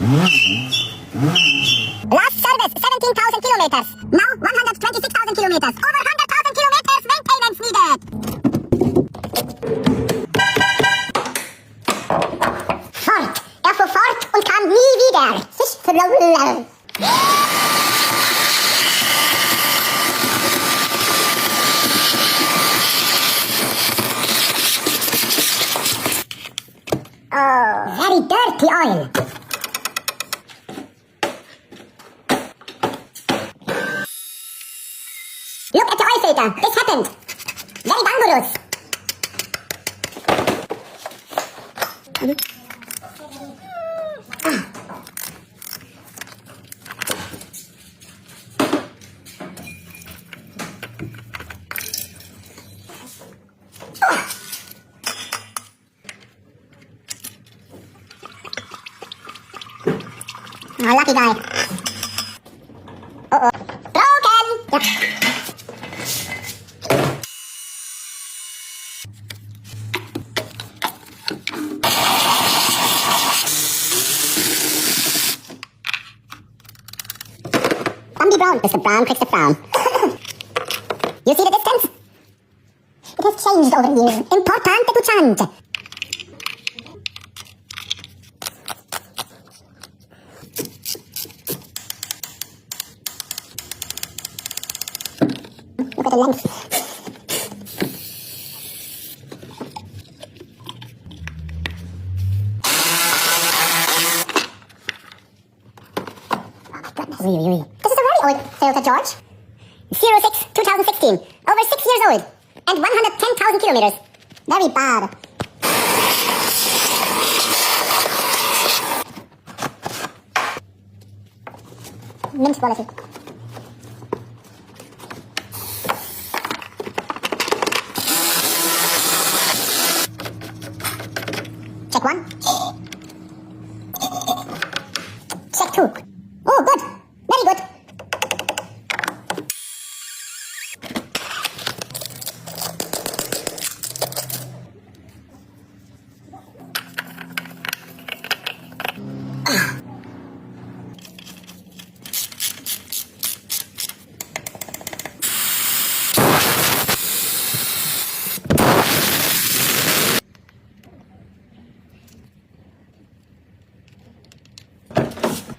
Last service, 17,000 kilometers. Now 126,000 kilometers. Over 100,000 kilometers maintenance needed. Fort. Er fuhr fort und kam nie wieder. Sich verloren. Oh, very dirty oil. Look at the oil filter. This happened. Very dangerous. Oh, lucky guy. Uh-oh. Broken! Yep. Bambi Brown. Mr. Brown, Christopher Brown. You see the distance? It has changed over the years. Importante to change. Look at the length. This is a very old filter, George. 06-2016. Over 6 years old. And 110,000 kilometers. Very bad. Mint quality. Check 1. Check 2. Oh, good. Very good.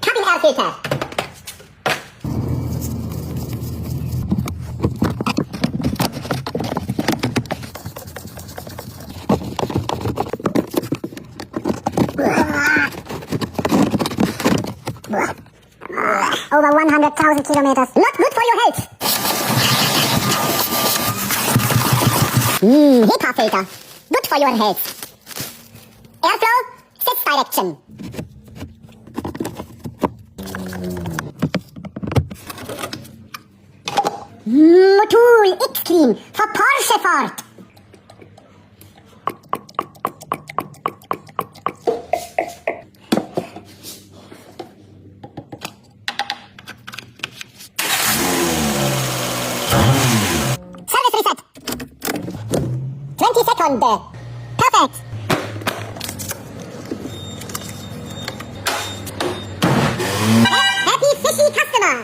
Cabin air filter. Over 100,000 kilometers. Not good for your health. HEPA filter. Good for your health. Airflow, 6 direction. Motul X-Clean for Porsche Ford. Service reset. 20 seconds. Perfect. Happy fishy customer.